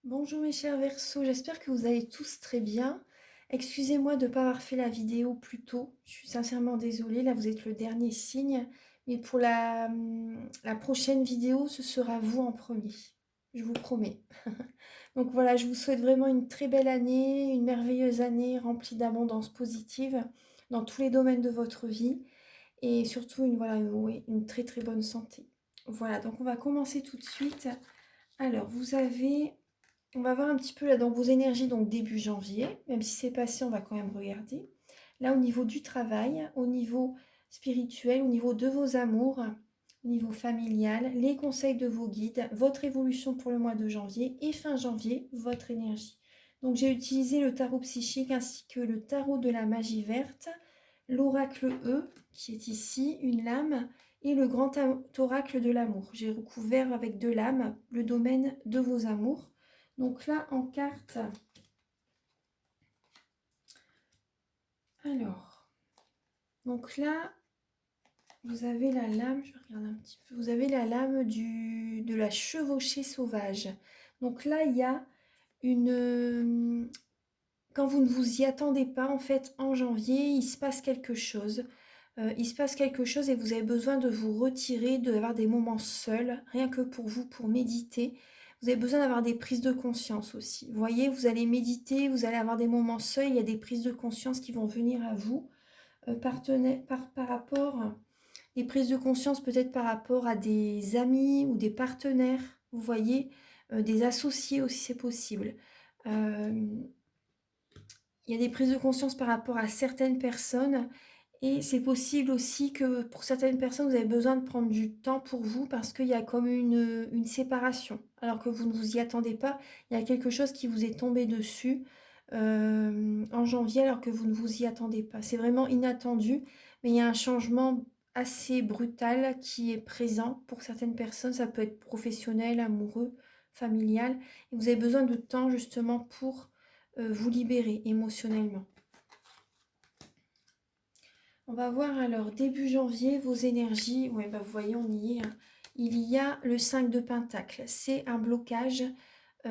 Bonjour mes chers Verseaux, j'espère que vous allez tous très bien. Excusez-moi de ne pas avoir fait la vidéo plus tôt, je suis sincèrement désolée, là vous êtes le dernier signe, mais pour la prochaine vidéo, ce sera vous en premier, je vous promets. Donc voilà, je vous souhaite vraiment une très belle année, une merveilleuse année remplie d'abondance positive dans tous les domaines de votre vie et surtout oui, une très très bonne santé. Voilà, donc on va commencer tout de suite. Alors, on va voir un petit peu là dans vos énergies, donc début janvier, même si c'est passé, on va quand même regarder. Là, au niveau du travail, au niveau spirituel, au niveau de vos amours, au niveau familial, les conseils de vos guides, votre évolution pour le mois de janvier et fin janvier, votre énergie. Donc, j'ai utilisé le tarot psychique ainsi que le tarot de la magie verte, l'oracle E, qui est ici, une lame, et le grand oracle de l'amour. J'ai recouvert avec deux lames le domaine de vos amours. Donc là, en carte, alors, donc là, vous avez la lame, je regarde un petit peu, vous avez la lame de la chevauchée sauvage. Donc là, il y a quand vous ne vous y attendez pas, en fait, en janvier, il se passe quelque chose. Il se passe quelque chose et vous avez besoin de vous retirer, d'avoir des moments seuls, rien que pour vous, pour méditer. Vous avez besoin d'avoir des prises de conscience aussi. Vous voyez, vous allez méditer, vous allez avoir des moments seuls, il y a des prises de conscience qui vont venir à vous par rapport, des prises de conscience peut-être par rapport à des amis ou des partenaires, vous voyez, des associés aussi c'est possible. Euh, il y a des prises de conscience par rapport à certaines personnes et c'est possible aussi que pour certaines personnes, vous avez besoin de prendre du temps pour vous parce qu'il y a comme une séparation. Alors que vous ne vous y attendez pas, il y a quelque chose qui vous est tombé dessus en janvier alors que vous ne vous y attendez pas. C'est vraiment inattendu, mais il y a un changement assez brutal qui est présent pour certaines personnes. Ça peut être professionnel, amoureux, familial. Et vous avez besoin de temps justement pour vous libérer émotionnellement. On va voir alors début janvier vos énergies. Ouais, bah vous voyez, on y est, hein. Il y a le 5 de Pentacle. C'est un blocage.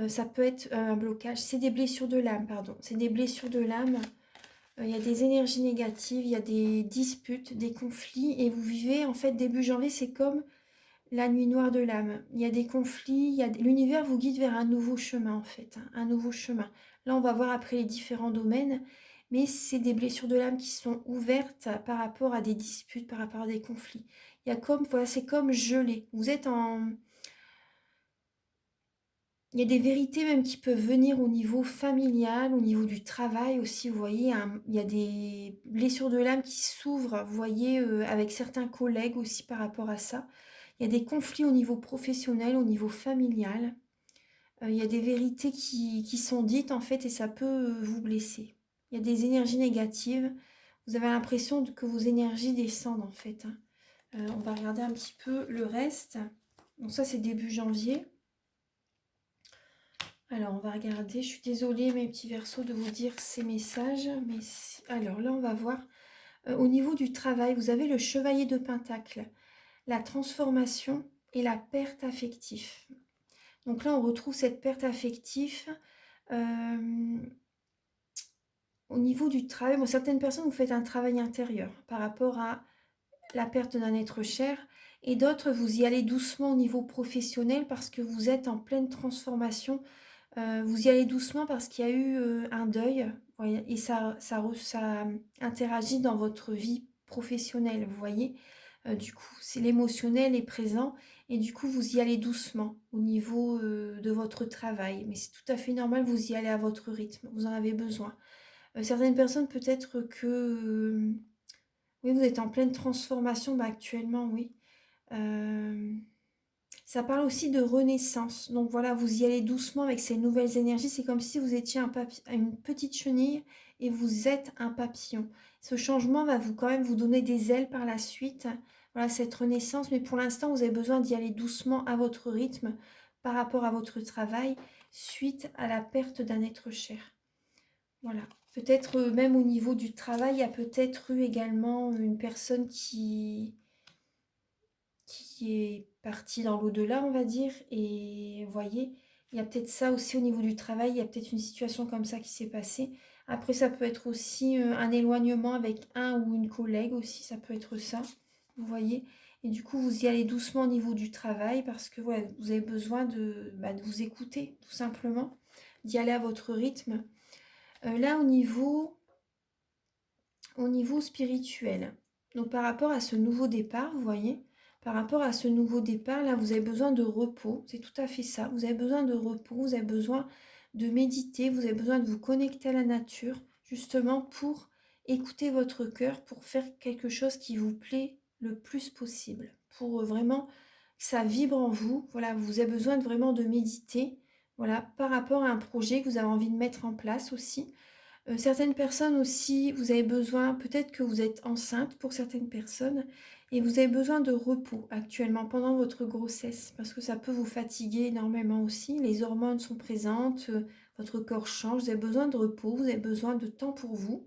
Ça peut être un blocage. C'est des blessures de l'âme, pardon. C'est des blessures de l'âme. Il y a des énergies négatives, il y a des disputes, des conflits. Et vous vivez, en fait, début janvier, c'est comme la nuit noire de l'âme. Il y a des conflits. L'univers vous guide vers un nouveau chemin, en fait, hein, un nouveau chemin. Là, on va voir après les différents domaines. Mais c'est des blessures de l'âme qui sont ouvertes par rapport à des disputes, par rapport à des conflits. Il y a comme, voilà, c'est comme gelé. Vous êtes en... Il y a des vérités même qui peuvent venir au niveau familial, au niveau du travail aussi, vous voyez, il y a des blessures de l'âme qui s'ouvrent, vous voyez, avec certains collègues aussi par rapport à ça. Il y a des conflits au niveau professionnel, au niveau familial. Il y a des vérités qui sont dites en fait et ça peut vous blesser. Il y a des énergies négatives. Vous avez l'impression que vos énergies descendent en fait, hein. On va regarder un petit peu le reste. Donc ça c'est début janvier. Alors on va regarder. Je suis désolée mes petits verceaux de vous dire ces messages. Alors là on va voir. Au niveau du travail, vous avez le chevalier de Pentacle, la transformation et la perte affective. Donc là on retrouve cette perte affective. Au niveau du travail, bon, certaines personnes, vous faites un travail intérieur par rapport à la perte d'un être cher et d'autres, vous y allez doucement au niveau professionnel parce que vous êtes en pleine transformation. Vous y allez doucement parce qu'il y a eu un deuil et ça interagit dans votre vie professionnelle, vous voyez. Du coup, c'est l'émotionnel est présent et du coup, vous y allez doucement au niveau de votre travail. Mais c'est tout à fait normal, vous y allez à votre rythme, vous en avez besoin. Certaines personnes, peut-être que oui, vous êtes en pleine transformation, bah, actuellement, oui. Euh, Ça parle aussi de renaissance. Donc voilà, vous y allez doucement avec ces nouvelles énergies. C'est comme si vous étiez une petite chenille et vous êtes un papillon. Ce changement va quand même vous donner des ailes par la suite. Voilà, cette renaissance. Mais pour l'instant, vous avez besoin d'y aller doucement à votre rythme par rapport à votre travail suite à la perte d'un être cher. Voilà. Peut-être même au niveau du travail, il y a peut-être eu également une personne qui est partie dans l'au-delà, on va dire. Et vous voyez, Il y a peut-être ça aussi au niveau du travail, il y a peut-être une situation comme ça qui s'est passée. Après, ça peut être aussi un éloignement avec un ou une collègue aussi, ça peut être ça, vous voyez. Et du coup, vous y allez doucement au niveau du travail parce que voilà, vous avez besoin de vous écouter, tout simplement, d'y aller à votre rythme. Là, au niveau spirituel, donc par rapport à ce nouveau départ, vous voyez, par rapport à ce nouveau départ, là, vous avez besoin de repos, c'est tout à fait ça. Vous avez besoin de repos, vous avez besoin de méditer, vous avez besoin de vous connecter à la nature, justement pour écouter votre cœur, pour faire quelque chose qui vous plaît le plus possible, pour vraiment que ça vibre en vous. Voilà, vous avez besoin vraiment de méditer, voilà, par rapport à un projet que vous avez envie de mettre en place aussi. Certaines personnes aussi, vous avez besoin, peut-être que vous êtes enceinte pour certaines personnes, et vous avez besoin de repos actuellement pendant votre grossesse, parce que ça peut vous fatiguer énormément aussi. Les hormones sont présentes, votre corps change, vous avez besoin de repos, vous avez besoin de temps pour vous.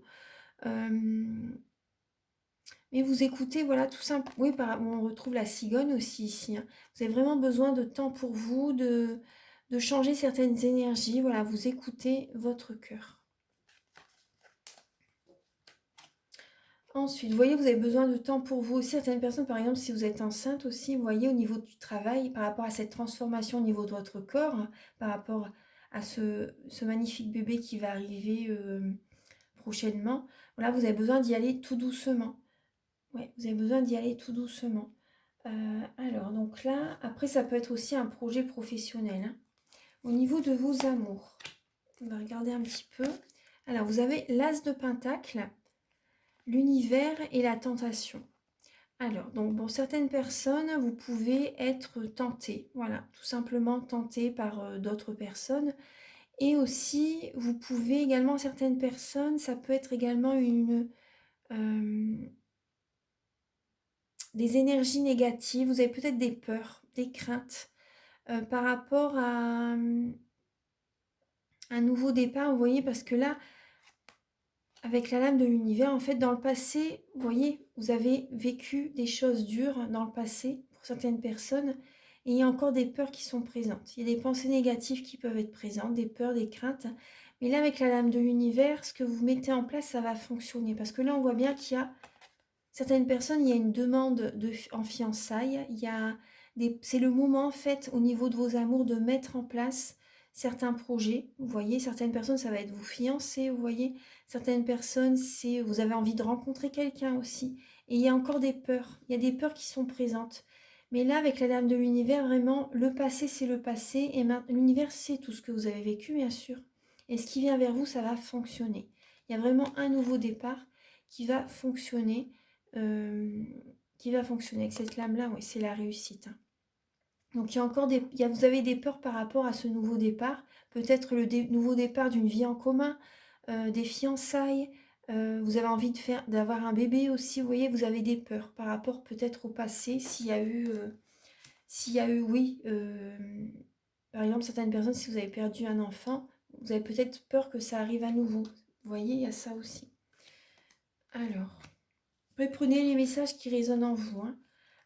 Mais vous écoutez, voilà, tout simple. Oui, on retrouve la cigogne aussi ici, hein. Vous avez vraiment besoin de temps pour vous, de changer certaines énergies. Voilà, vous écoutez votre cœur. Ensuite, vous voyez, vous avez besoin de temps pour vous. Certaines personnes, par exemple, si vous êtes enceinte aussi, vous voyez, au niveau du travail, par rapport à cette transformation au niveau de votre corps, hein, par rapport à ce magnifique bébé qui va arriver prochainement, voilà, vous avez besoin d'y aller tout doucement. Ouais, vous avez besoin d'y aller tout doucement. Alors, donc là, après, ça peut être aussi un projet professionnel, hein. Au niveau de vos amours, on va regarder un petit peu. Alors, vous avez l'As de Pentacle, l'univers et la tentation. Alors, donc pour certaines personnes, vous pouvez être tenté, voilà, tout simplement tenté par d'autres personnes. Et aussi, vous pouvez également, certaines personnes, ça peut être également des énergies négatives, vous avez peut-être des peurs, des craintes par rapport à un nouveau départ, vous voyez, parce que là, avec la lame de l'univers, en fait, dans le passé, vous voyez, vous avez vécu des choses dures dans le passé pour certaines personnes, et il y a encore des peurs qui sont présentes. Il y a des pensées négatives qui peuvent être présentes, des peurs, des craintes. Mais là, avec la lame de l'univers, ce que vous mettez en place, ça va fonctionner. Parce que là, on voit bien qu'il y a certaines personnes, il y a une demande en fiançailles. C'est le moment, en fait, au niveau de vos amours, de mettre en place certains projets. Vous voyez, certaines personnes, ça va être vous fiancer, vous voyez. Certaines personnes, c'est vous avez envie de rencontrer quelqu'un aussi. Et il y a encore des peurs. Il y a des peurs qui sont présentes. Mais là, avec la Dame de l'Univers, vraiment, le passé, c'est le passé. Et l'univers, c'est tout ce que vous avez vécu, bien sûr. Et ce qui vient vers vous, ça va fonctionner. Il y a vraiment un nouveau départ qui va fonctionner. euh, qui va fonctionner avec cette lame-là. Oui, c'est la réussite, hein. Donc, il y a encore vous avez des peurs par rapport à ce nouveau départ. Peut-être le nouveau départ d'une vie en commun, des fiançailles. Vous avez envie d'avoir un bébé aussi. Vous voyez, vous avez des peurs par rapport peut-être au passé. Oui, par exemple, certaines personnes, si vous avez perdu un enfant, vous avez peut-être peur que ça arrive à nouveau. Vous voyez, il y a ça aussi. Alors, reprenez les messages qui résonnent en vous, hein.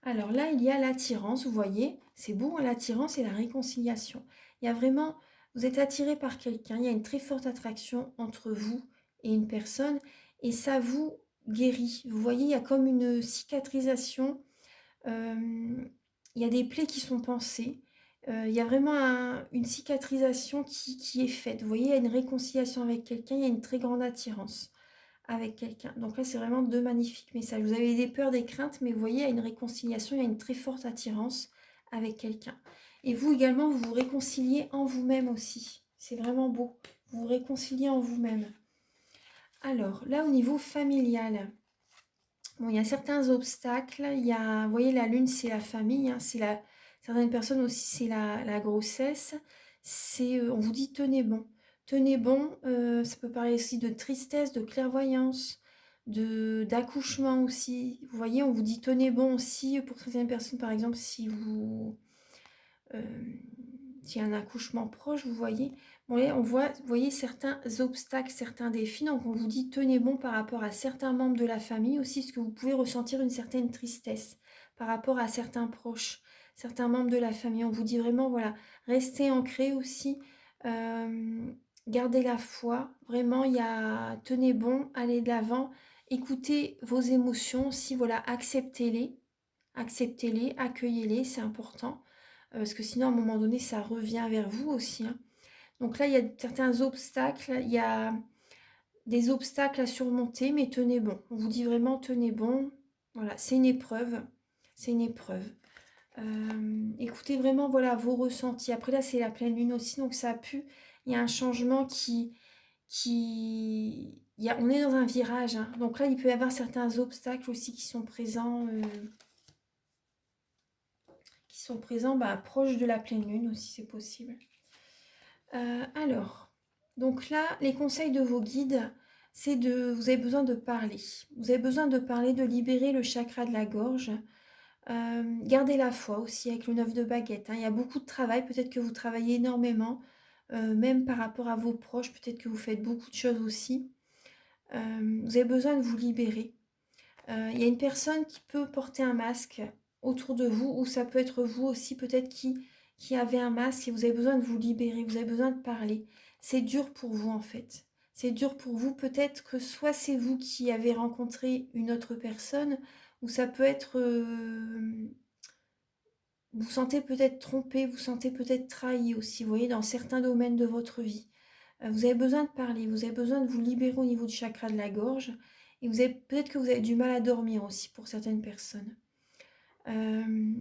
Alors là, il y a l'attirance, vous voyez, c'est beau, hein, l'attirance et la réconciliation. Il y a vraiment, vous êtes attiré par quelqu'un, il y a une très forte attraction entre vous et une personne, et ça vous guérit. Vous voyez, il y a comme une cicatrisation, il y a des plaies qui sont pansées, il y a vraiment une cicatrisation qui est faite. Vous voyez, il y a une réconciliation avec quelqu'un, il y a une très grande attirance avec quelqu'un. Donc là, c'est vraiment deux magnifiques messages. Vous avez des peurs, des craintes, mais vous voyez, il y a une réconciliation, il y a une très forte attirance avec quelqu'un. Et vous également, vous vous réconciliez en vous-même aussi. C'est vraiment beau. Vous vous réconciliez en vous-même. Alors, là, au niveau familial, bon, il y a certains obstacles. Vous voyez, la lune, c'est la famille, hein, certaines personnes aussi, c'est la grossesse. On vous dit tenez bon. Tenez bon, ça peut parler aussi de tristesse, de clairvoyance, d'accouchement aussi. Vous voyez, on vous dit tenez bon aussi pour certaines personnes, par exemple, euh, s'il y a un accouchement proche, vous voyez. Bon, là, vous voyez certains obstacles, certains défis. Donc, on vous dit tenez bon par rapport à certains membres de la famille aussi, parce que vous pouvez ressentir une certaine tristesse par rapport à certains proches. certains membres de la famille. On vous dit vraiment, voilà, restez ancrés aussi, gardez la foi. Vraiment, tenez bon, allez de l'avant, écoutez vos émotions aussi, voilà, acceptez-les, accueillez-les, c'est important. Parce que sinon, à un moment donné, ça revient vers vous aussi, hein. Donc là, il y a certains obstacles, il y a des obstacles à surmonter, mais tenez bon. On vous dit vraiment, tenez bon. Voilà, c'est une épreuve. C'est une épreuve. Écoutez vraiment, voilà, vos ressentis. Après là, c'est la pleine lune aussi, donc ça a pu... Il y a un changement on est dans un virage, hein. Donc là, il peut y avoir certains obstacles aussi qui sont présents proche de la pleine lune aussi, c'est possible. Alors, donc là, les conseils de vos guides, vous avez besoin de parler. Vous avez besoin de parler, de libérer le chakra de la gorge. Gardez la foi aussi avec le 9 de baguette, hein. Il y a beaucoup de travail, peut-être que vous travaillez énormément, même par rapport à vos proches, peut-être que vous faites beaucoup de choses aussi. Vous avez besoin de vous libérer. Il y a une personne qui peut porter un masque autour de vous, ou ça peut être vous aussi peut-être qui avez un masque et vous avez besoin de vous libérer, vous avez besoin de parler. C'est dur pour vous en fait. C'est dur pour vous, peut-être que soit c'est vous qui avez rencontré une autre personne, ou ça peut être... vous sentez peut-être trompé, vous sentez peut-être trahi aussi, vous voyez, dans certains domaines de votre vie. Vous avez besoin de parler, vous avez besoin de vous libérer au niveau du chakra de la gorge. Et peut-être que vous avez du mal à dormir aussi pour certaines personnes. On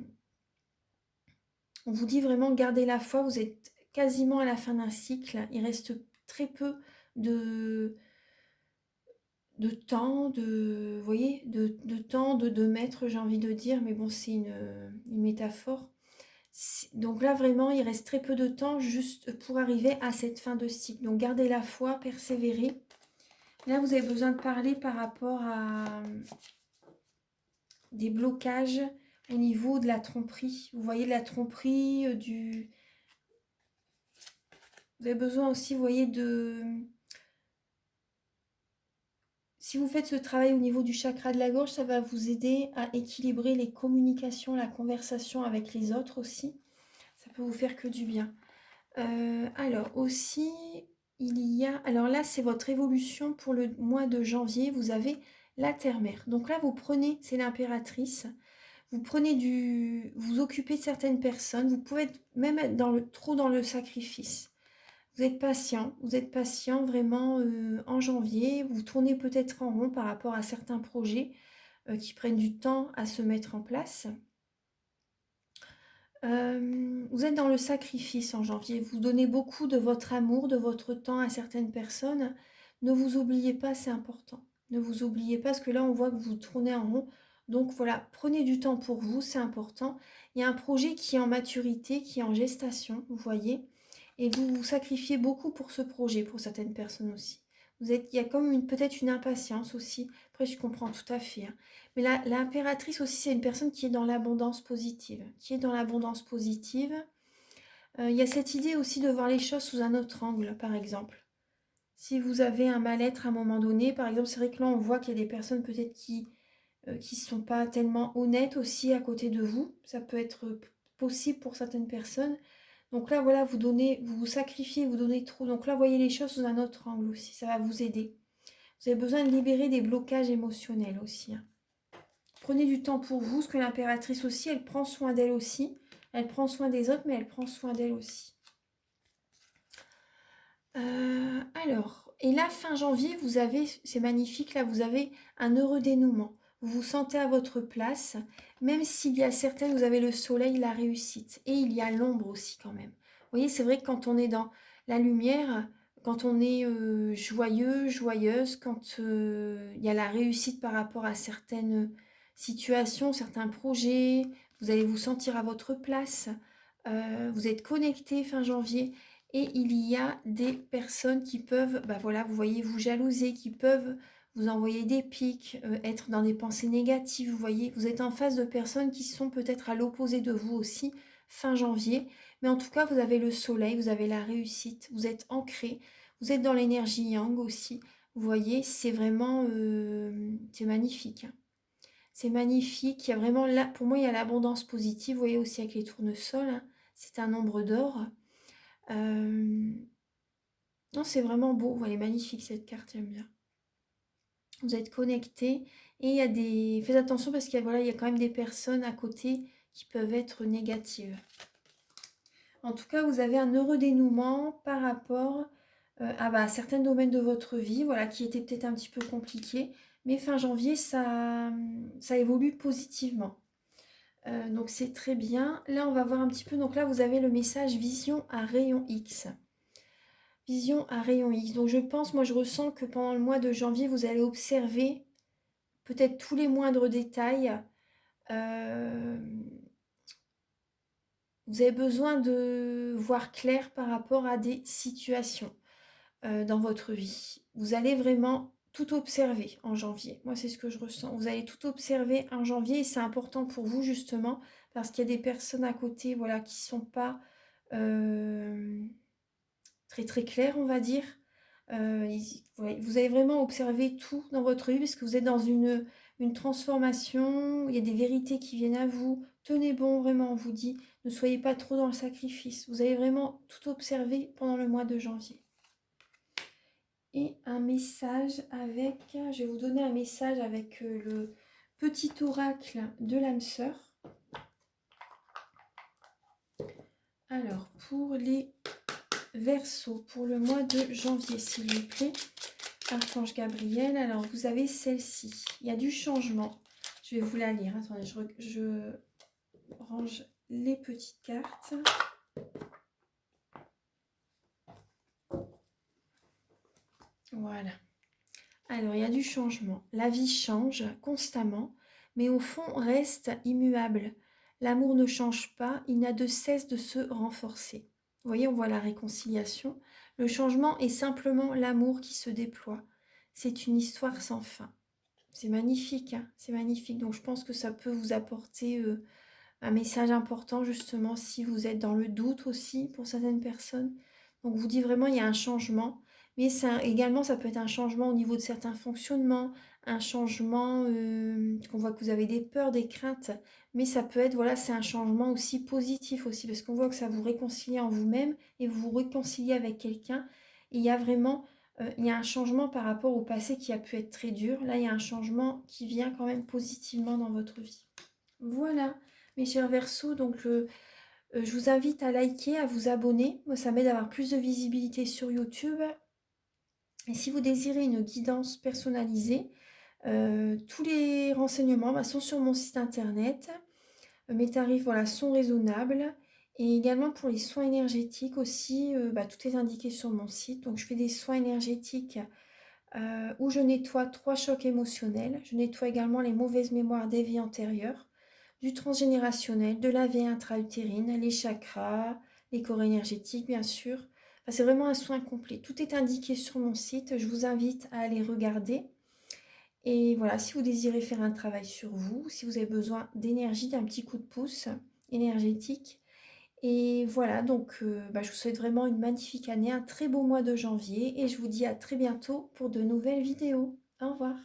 vous dit vraiment, gardez la foi, vous êtes quasiment à la fin d'un cycle. Il reste très peu de temps, vous voyez, de temps, de mètres, j'ai envie de dire, mais bon, c'est une métaphore. Donc là, vraiment, il reste très peu de temps juste pour arriver à cette fin de cycle. Donc gardez la foi, persévérez. Là, vous avez besoin de parler par rapport à des blocages au niveau de la tromperie. Vous voyez, de la tromperie, Vous avez besoin aussi, vous voyez, Si vous faites ce travail au niveau du chakra de la gorge, ça va vous aider à équilibrer les communications, la conversation avec les autres aussi. Ça peut vous faire que du bien. Alors aussi, alors là, c'est votre évolution pour le mois de janvier. Vous avez la terre-mère. Donc là, vous prenez, c'est l'impératrice. Vous occupez de certaines personnes. Vous pouvez même être trop dans le sacrifice. Vous êtes patient vraiment en janvier. Vous tournez peut-être en rond par rapport à certains projets qui prennent du temps à se mettre en place. Vous êtes dans le sacrifice en janvier. Vous donnez beaucoup de votre amour, de votre temps à certaines personnes. Ne vous oubliez pas, c'est important. Ne vous oubliez pas, parce que là, on voit que vous tournez en rond. Donc voilà, prenez du temps pour vous, c'est important. Il y a un projet qui est en maturité, qui est en gestation, vous voyez. Et vous vous sacrifiez beaucoup pour ce projet, pour certaines personnes aussi. Il y a comme peut-être une impatience aussi. Après, je comprends tout à fait, hein. Mais l'impératrice aussi, c'est une personne qui est dans l'abondance positive. Il y a cette idée aussi de voir les choses sous un autre angle, par exemple. Si vous avez un mal-être à un moment donné, par exemple, c'est vrai que là, on voit qu'il y a des personnes peut-être qui ne sont pas tellement honnêtes aussi à côté de vous. Ça peut être possible pour certaines personnes. Donc là, voilà, vous vous sacrifiez, vous donnez trop. Donc là, voyez les choses sous un autre angle aussi. Ça va vous aider. Vous avez besoin de libérer des blocages émotionnels aussi, hein. Prenez du temps pour vous, parce que l'impératrice aussi, elle prend soin d'elle aussi. Elle prend soin des autres, mais elle prend soin d'elle aussi. Alors, et là, fin janvier, c'est magnifique, là, vous avez un heureux dénouement. Vous vous sentez à votre place, même s'il y a certaines, vous avez le soleil, la réussite. Et il y a l'ombre aussi quand même. Vous voyez, c'est vrai que quand on est dans la lumière, quand on est joyeux, joyeuse, quand il y a la réussite par rapport à certaines situations, certains projets, vous allez vous sentir à votre place. Vous êtes connecté fin janvier. Et il y a des personnes qui peuvent, voilà, vous voyez, vous jalouser, qui peuvent vous envoyer des pics, être dans des pensées négatives, vous voyez. Vous êtes en face de personnes qui sont peut-être à l'opposé de vous aussi, fin janvier. Mais en tout cas, vous avez le soleil, vous avez la réussite, vous êtes ancré, vous êtes dans l'énergie yang aussi. Vous voyez, c'est vraiment, c'est magnifique, hein. C'est magnifique. Il y a vraiment là, pour moi, il y a l'abondance positive. Vous voyez aussi avec les tournesols, hein, c'est un nombre d'or. Non, c'est vraiment beau. Elle est magnifique cette carte, j'aime bien. Vous êtes connectés et il y a des... Faites attention parce qu'il y a, voilà, il y a quand même des personnes à côté qui peuvent être négatives. En tout cas, vous avez un heureux dénouement par rapport à certains domaines de votre vie, voilà, qui étaient peut-être un petit peu compliqués. Mais fin janvier, ça évolue positivement. Donc c'est très bien. Là, on va voir un petit peu. Donc là, vous avez le message vision à rayon X. Vision à rayon X. Donc je pense, moi je ressens que pendant le mois de janvier, vous allez observer peut-être tous les moindres détails. Vous avez besoin de voir clair par rapport à des situations dans votre vie. Vous allez vraiment tout observer en janvier. Moi, c'est ce que je ressens. Vous allez tout observer en janvier et c'est important pour vous justement parce qu'il y a des personnes à côté, voilà, qui ne sont pas très très claires, on va dire. Vous allez vraiment observer tout dans votre vie parce que vous êtes dans une transformation, il y a des vérités qui viennent à vous. Tenez bon, vraiment, on vous dit, ne soyez pas trop dans le sacrifice. Vous allez vraiment tout observer pendant le mois de janvier. Et un message avec, je vais vous donner un message avec le petit oracle de l'âme sœur. Alors, pour les Verseaux, pour le mois de janvier, s'il vous plaît, Archange Gabriel, alors vous avez celle-ci. Il y a du changement. Je vais vous la lire. Attendez, je range les petites cartes. Voilà. Alors, il y a du changement. La vie change constamment, mais au fond reste immuable. L'amour ne change pas, il n'a de cesse de se renforcer. Vous voyez, on voit la réconciliation. Le changement est simplement l'amour qui se déploie. C'est une histoire sans fin. C'est magnifique, hein, c'est magnifique. Donc, je pense que ça peut vous apporter un message important, justement, si vous êtes dans le doute aussi pour certaines personnes. Donc, vous dit vraiment, il y a un changement. Mais également, ça peut être un changement au niveau de certains fonctionnements, un changement, qu'on voit que vous avez des peurs, des craintes. Mais ça peut être, voilà, c'est un changement aussi positif aussi, parce qu'on voit que ça vous réconcilie en vous-même et vous vous réconciliez avec quelqu'un. Et il y a vraiment, il y a un changement par rapport au passé qui a pu être très dur. Là, il y a un changement qui vient quand même positivement dans votre vie. Voilà, mes chers Verseaux, donc je vous invite à liker, à vous abonner. Moi, ça m'aide à avoir plus de visibilité sur YouTube. Et si vous désirez une guidance personnalisée, tous les renseignements sont sur mon site internet. Mes tarifs, voilà, sont raisonnables. Et également pour les soins énergétiques aussi, tout est indiqué sur mon site. Donc je fais des soins énergétiques où je nettoie 3 chocs émotionnels. Je nettoie également les mauvaises mémoires des vies antérieures, du transgénérationnel, de la vie intra-utérine, les chakras, les corps énergétiques bien sûr. Enfin, c'est vraiment un soin complet. Tout est indiqué sur mon site. Je vous invite à aller regarder. Et voilà, si vous désirez faire un travail sur vous, si vous avez besoin d'énergie, d'un petit coup de pouce énergétique. Et voilà, donc je vous souhaite vraiment une magnifique année, un très beau mois de janvier. Et je vous dis à très bientôt pour de nouvelles vidéos. Au revoir.